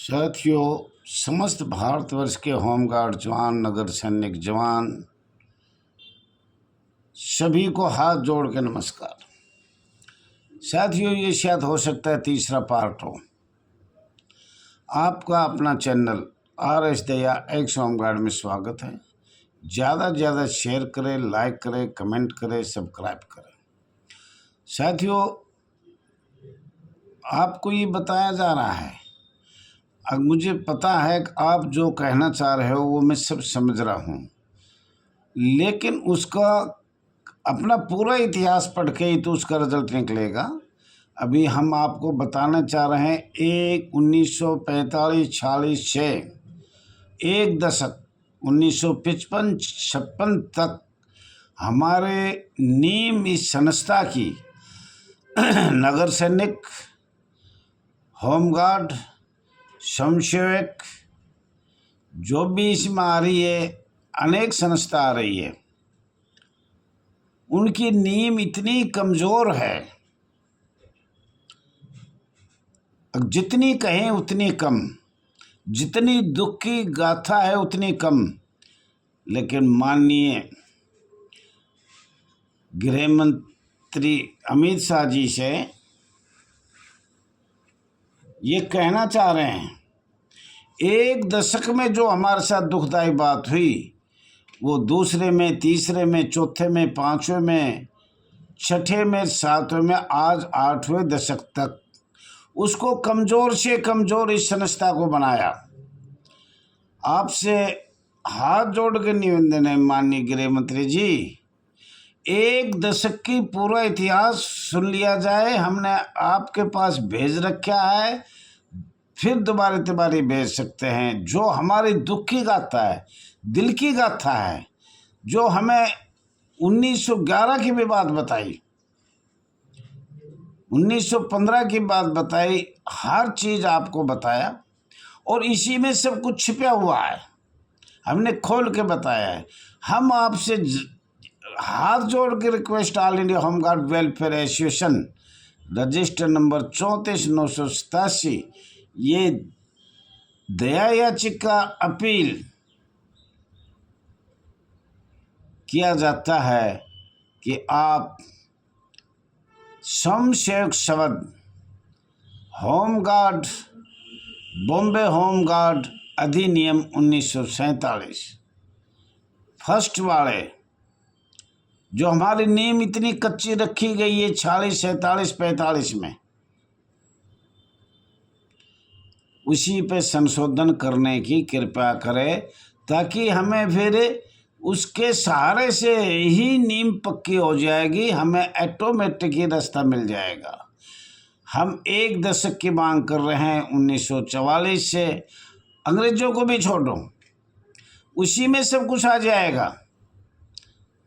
साथियों, समस्त भारतवर्ष के होमगार्ड जवान, नगर सैनिक जवान सभी को हाथ जोड़ के नमस्कार। साथियों, ये शायद हो सकता है तीसरा पार्ट हो। आपका अपना चैनल RS दया एक्स होमगार्ड में स्वागत है। ज़्यादा से ज़्यादा शेयर करें, लाइक करें, कमेंट करें, सब्सक्राइब करें। साथियों, आपको ये बताया जा रहा है, अब मुझे पता है कि आप जो कहना चाह रहे हो वो मैं सब समझ रहा हूँ, लेकिन उसका अपना पूरा इतिहास पढ़ के ही तो उसका रिजल्ट निकलेगा। अभी हम आपको बताना चाह रहे हैं 1945-46 से एक दशक 1955-56 तक हमारे नीम इस संस्था की नगर सैनिक, होमगार्ड, स्वयंसेवक जो भी इसमें आ रही है, अनेक संस्था आ रही है, उनकी नींव इतनी कमज़ोर है, जितनी कहें उतनी कम, जितनी दुख की गाथा है उतनी कम। लेकिन माननीय गृह मंत्री अमित शाह जी से ये कहना चाह रहे हैं, एक दशक में जो हमारे साथ दुखदाई बात हुई वो दूसरे में, तीसरे में, चौथे में, पांचवें में, छठे में, सातवें में, आज 8वें दशक तक उसको कमज़ोर से कमज़ोर इस संस्था को बनाया। आपसे हाथ जोड़ के निवेदन है माननीय गृह मंत्री जी, एक दशक की पूरा इतिहास सुन लिया जाए। हमने आपके पास भेज रखा है, फिर दोबारा तिबारी भेज सकते हैं। जो हमारी दुख की गाथा है, दिल की गाथा है, जो हमें 1911 की भी बात बताई, 1915 की बात बताई, हर चीज़ आपको बताया और इसी में सब कुछ छिपा हुआ है, हमने खोल के बताया है। हम आपसे हाथ जोड़ के request, all India home guard welfare association register number 34,987, ये दया याचिका अपील किया जाता है कि आप स्वयंसेवक शब्द होमगार्ड, बॉम्बे होमगार्ड अधिनियम 1947 फर्स्ट वाले, जो हमारी नींव इतनी कच्ची रखी गई है 46, 47, 45 में, उसी पे संशोधन करने की कृपया करें, ताकि हमें फिर उसके सहारे से ही नींव पक्की हो जाएगी, हमें ऑटोमेटिक ही रास्ता मिल जाएगा। हम एक दशक की मांग कर रहे हैं 1944 से, अंग्रेजों को भी छोड़ो, उसी में सब कुछ आ जाएगा।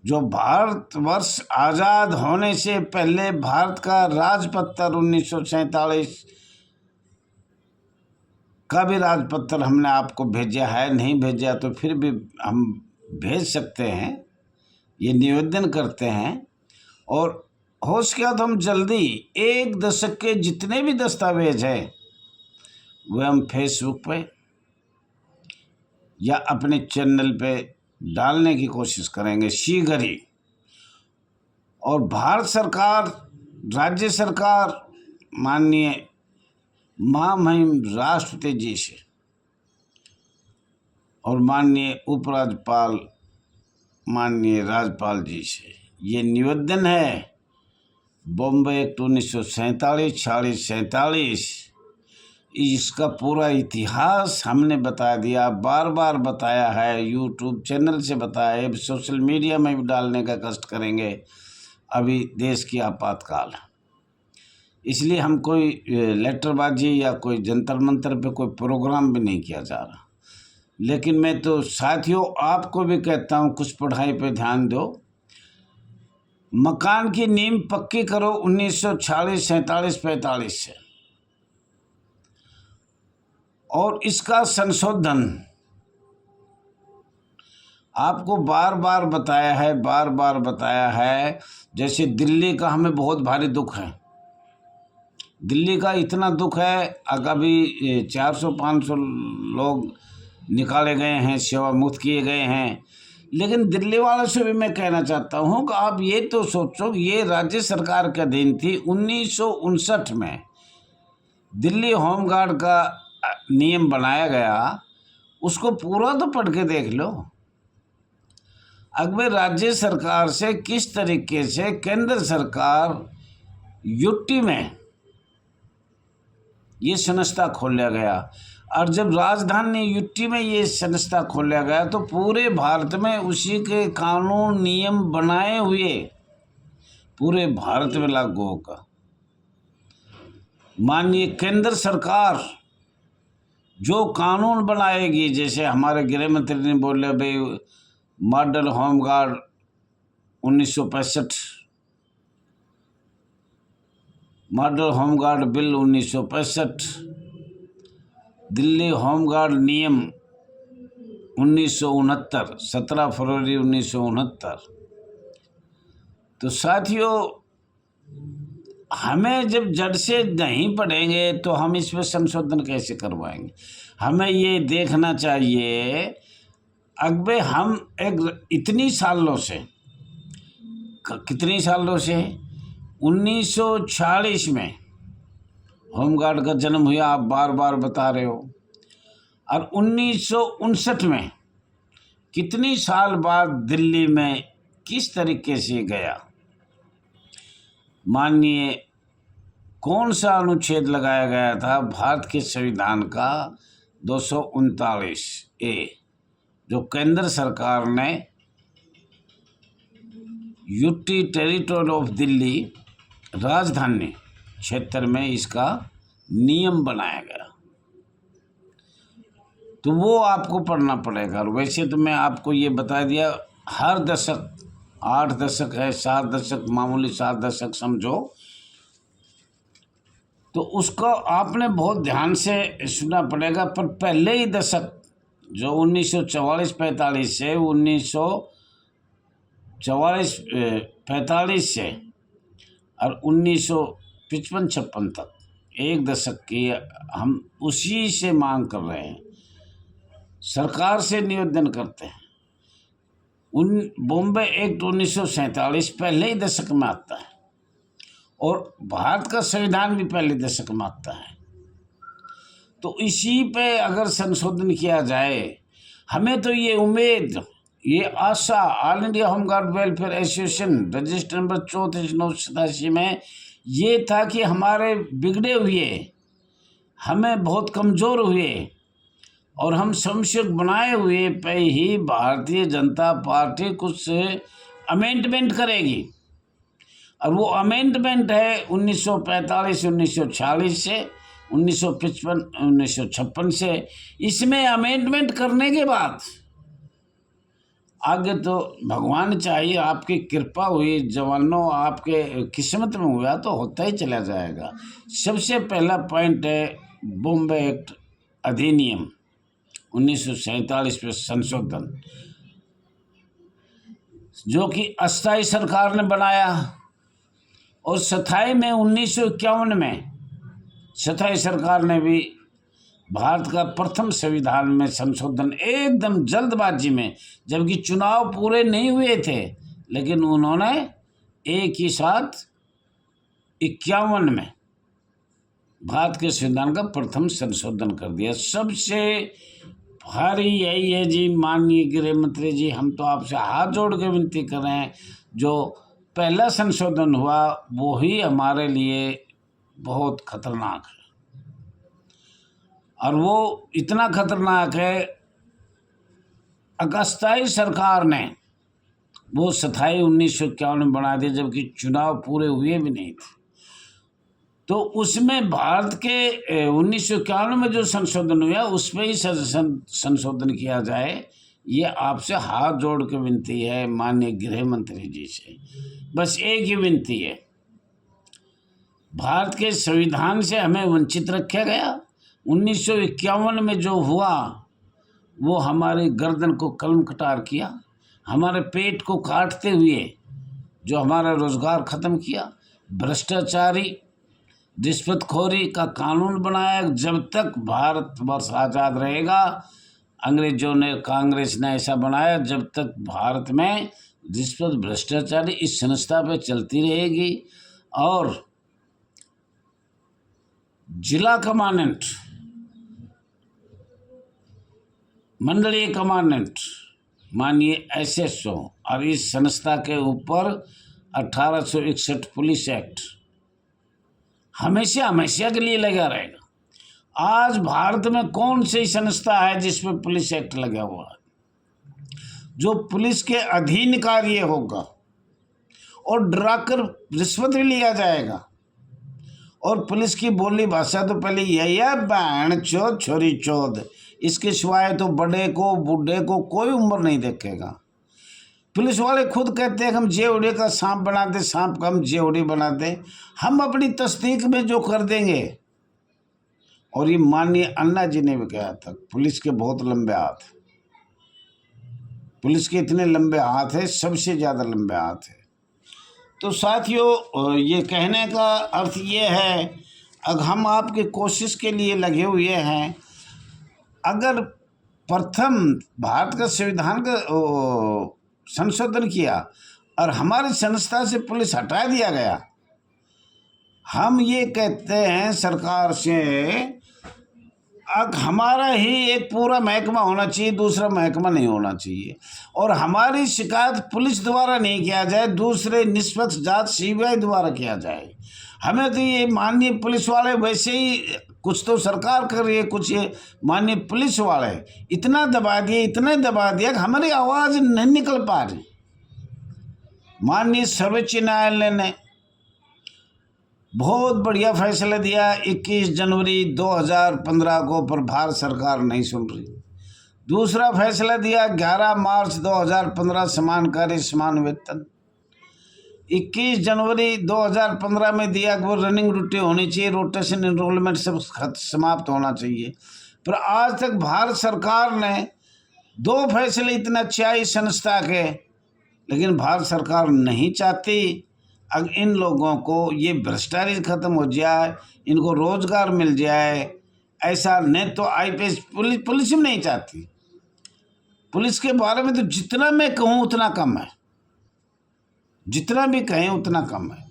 जो भारतवर्ष आज़ाद होने से पहले भारत का राजपत्र 1947 का भी राजपत्र हमने आपको भेजा है, नहीं भेजा तो फिर भी हम भेज सकते हैं, ये निवेदन करते हैं। और हो सके तो हम जल्दी एक दशक के जितने भी दस्तावेज हैं वे हम फेसबुक पे या अपने चैनल पे डालने की कोशिश करेंगे शीघ्र ही। और भारत सरकार, राज्य सरकार, माननीय महामहिम राष्ट्रपति जी से और माननीय उपराज्यपाल, माननीय राज्यपाल जी से ये निवेदन है, बॉम्बे एक्ट 1947, 46-47, इसका पूरा इतिहास हमने बता दिया, बार बार बताया है, यूट्यूब चैनल से बताया है, सोशल मीडिया में भी डालने का कष्ट करेंगे। अभी देश की आपातकाल, इसलिए हम कोई लेटरबाजी या कोई जंतर मंतर पे कोई प्रोग्राम भी नहीं किया जा रहा। लेकिन मैं तो साथियों आपको भी कहता हूँ, कुछ पढ़ाई पे ध्यान दो, मकान की नींव पक्की करो 1946, 47, 45 से, और इसका संशोधन आपको बार बार बताया है, बार बार बताया है। जैसे दिल्ली का हमें बहुत भारी दुख है, दिल्ली का इतना दुख है, अभी 400-500 लोग निकाले गए हैं, सेवा मुक्त किए गए हैं। लेकिन दिल्ली वालों से भी मैं कहना चाहता हूँ कि आप ये तो सोचो, ये राज्य सरकार के अधीन थी। 1959 में दिल्ली होमगार्ड का नियम बनाया गया, उसको पूरा तो पढ़ के देख लो। अगले राज्य सरकार से किस तरीके से केंद्र सरकार यूटी में ये संस्था खोला गया, और जब राजधानी यूटी में ये संस्था खोला गया तो पूरे भारत में उसी के कानून नियम बनाए हुए पूरे भारत में लागू होगा। माननीय केंद्र सरकार जो कानून बनाएगी, जैसे हमारे गृह मंत्री ने बोले भाई model home guard 1965, model home guard bill 1965, Delhi home guard नियम 1969, 17 फरवरी 1969। तो साथियों, हमें जब जड़ से नहीं पढ़ेंगे तो हम इसमें संशोधन कैसे करवाएंगे? हमें ये देखना चाहिए, अगबे हम इतनी सालों से, कितनी सालों से 1946 में होमगार्ड का जन्म हुआ, आप बार बार बता रहे हो, और 1959 में कितनी साल बाद दिल्ली में किस तरीके से गया। माननीय कौन सा अनुच्छेद लगाया गया था भारत के संविधान का 239A, जो केंद्र सरकार ने यूटी टेरिटोरी ऑफ दिल्ली राजधानी क्षेत्र में इसका नियम बनाया गया। तो वो आपको पढ़ना पड़ेगा। और वैसे तो मैं आपको ये बता दिया, हर दशक 8 दशक है, 7 दशक, मामूली 7 दशक समझो, तो उसको आपने बहुत ध्यान से सुनना पड़ेगा। पर पहले ही दशक जो 1944-45 से 1944-45 से और 1955-56 तक एक दशक की हम उसी से मांग कर रहे हैं, सरकार से निवेदन करते हैं। बॉम्बे एक्ट 1947 पहले ही दशक में आता है, और भारत का संविधान भी पहले दशक में आता है। तो इसी पे अगर संशोधन किया जाए, हमें तो ये उम्मीद, ये आशा, all India home guard welfare association register number 34/987 में ये था कि हमारे बिगड़े हुए, हमें बहुत कमज़ोर हुए और हम संशोधन बनाए हुए पे ही भारतीय जनता पार्टी कुछ अमेंडमेंट करेगी। और वो अमेंडमेंट है 1945-1946 से, 1955-1956 से। इसमें अमेंडमेंट करने के बाद आगे तो भगवान चाहिए, आपकी कृपा हुई जवानों, आपके किस्मत में हुआ तो होता ही चला जाएगा। सबसे पहला पॉइंट है बॉम्बे एक्ट अधिनियम 1947 पे संशोधन, जो कि अस्थायी सरकार ने बनाया, और स्थायी में 1951 में स्थायी सरकार ने भी भारत का प्रथम संविधान में संशोधन एकदम जल्दबाजी में, जबकि चुनाव पूरे नहीं हुए थे, लेकिन उन्होंने एक ही साथ 51 में भारत के संविधान का प्रथम संशोधन कर दिया। सबसे भारी यही है जी, माननीय गृह मंत्री जी, हम तो आपसे हाथ जोड़ के विनती कर रहे हैं, जो पहला संशोधन हुआ वो ही हमारे लिए बहुत खतरनाक है। और वो इतना खतरनाक है, अस्थायी सरकार ने वो स्थायी 1951 में बना दिया, जबकि चुनाव पूरे हुए भी नहीं थे। तो उसमें भारत के 1951 में जो संशोधन हुआ उस पर ही संशोधन किया जाए, ये आपसे हाथ जोड़ के विनती है माननीय गृह मंत्री जी से। बस एक ही विनती है, भारत के संविधान से हमें वंचित रखा गया। 1951 में जो हुआ वो हमारे गर्दन को कलम कटार किया, हमारे पेट को काटते हुए जो हमारा रोजगार ख़त्म किया, भ्रष्टाचारी रिश्वतखोरी का कानून बनाया। जब तक भारतवर्ष आज़ाद रहेगा, अंग्रेजों ने, कांग्रेस ने ऐसा बनाया, जब तक भारत में रिश्वत भ्रष्टाचारी इस संस्था पे चलती रहेगी। और जिला कमांडेंट, मंडलीय कमांडेंट मानिए SSO, और इस संस्था के ऊपर 1861 पुलिस एक्ट हमेशा हमेशा के लिए लगा रहेगा। आज भारत में कौन सी संस्था है जिसमें पुलिस एक्ट लगा हुआ है? जो पुलिस के अधीन कार्य होगा और डराकर रिश्वत भी लिया जाएगा। और पुलिस की बोली भाषा तो पहले यही है, बहन चोद छोरी चोद। इसके सिवाय तो बड़े को बूढ़े को कोई उम्र नहीं देखेगा। पुलिस वाले खुद कहते हैं हम जेवड़े का सांप बना दे, सांप का हम जेवड़ी बना दे, हम अपनी तस्दीक में जो कर देंगे। और ये माननीय अन्ना जी ने भी कहा था, पुलिस के बहुत लंबे हाथ, पुलिस के इतने लंबे हाथ है, सबसे ज़्यादा लंबे हाथ है। तो साथियों, ये कहने का अर्थ ये है, अगर हम आपकी कोशिश के लिए लगे हुए हैं, अगर प्रथम भारत का संविधान का संशोधन किया और हमारी संस्था से पुलिस हटा दिया गया, हम ये कहते हैं सरकार से, अब हमारा ही एक पूरा महकमा होना चाहिए, दूसरा महकमा नहीं होना चाहिए। और हमारी शिकायत पुलिस द्वारा नहीं किया जाए, दूसरे निष्पक्ष जांच CBI द्वारा किया जाए। हमें तो ये माननीय पुलिस वाले वैसे ही, कुछ तो सरकार कर रही है, कुछ ये माननीय पुलिस वाले इतना दबा दिए, इतना दबा दिया कि हमारी आवाज़ नहीं निकल पा रही। माननीय सर्वोच्च न्यायालय ने बहुत बढ़िया फैसला दिया 21 जनवरी 2015 को, पर भारत सरकार नहीं सुन रही। दूसरा फैसला दिया 11 मार्च 2015, समान कार्य समान वेतन। 21 जनवरी 2015 में दिया कि वो रनिंग ड्यूटी होनी चाहिए, रोटेशन एनरोलमेंट सब समाप्त होना चाहिए। पर आज तक भारत सरकार ने 2 फैसले इतना अच्छे आए संस्था के, लेकिन भारत सरकार नहीं चाहती अगर इन लोगों को ये भ्रष्टाचार खत्म हो जाए, इनको रोजगार मिल जाए। ऐसा नहीं तो IPS पुलिस भी नहीं चाहती। पुलिस के बारे में तो जितना मैं कहूँ उतना कम है, जितना भी कहें उतना कम है।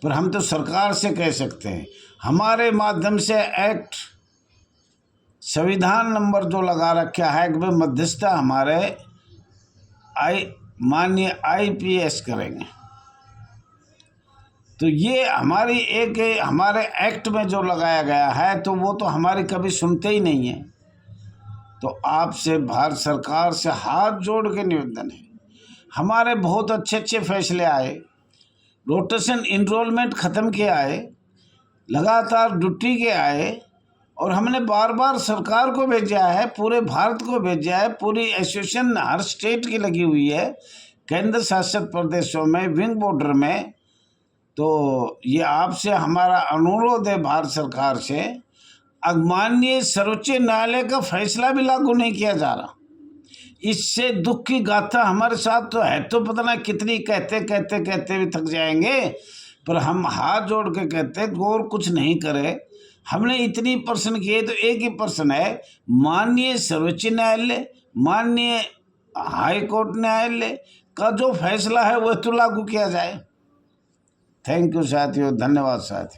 पर हम तो सरकार से कह सकते हैं, हमारे माध्यम से एक्ट संविधान नंबर जो लगा रखा है कि मध्यस्थता हमारे माननीय IPS करेंगे। तो ये हमारी एक हमारे एक्ट में जो लगाया गया है, तो वो तो हमारी कभी सुनते ही नहीं है। तो आपसे भारत सरकार से हाथ जोड़ के निवेदन है, हमारे बहुत अच्छे अच्छे फैसले आए, रोटेशन इनरोलमेंट ख़त्म किए आए, लगातार ड्यूटी के आए, और हमने बार बार सरकार को भेजा है, पूरे भारत को भेजा है। पूरी एसोसिएशन हर स्टेट की लगी हुई है, केंद्र शासित प्रदेशों में, विंग बॉर्डर में। तो ये आपसे हमारा अनुरोध है भारत सरकार से, अब माननीय सर्वोच्च न्यायालय का फैसला भी लागू नहीं किया जा रहा। इससे दुख की गाथा हमारे साथ तो है, तो पता नहीं कितनी कहते कहते कहते भी थक जाएंगे। पर हम हाथ जोड़ के कहते और कुछ नहीं करे। हमने इतनी प्रश्न किए तो एक ही प्रश्न है, माननीय सर्वोच्च न्यायालय, माननीय हाई कोर्ट न्यायालय का जो फैसला है वह तो लागू किया जाए। थैंक यू साथियों, धन्यवाद साथियों।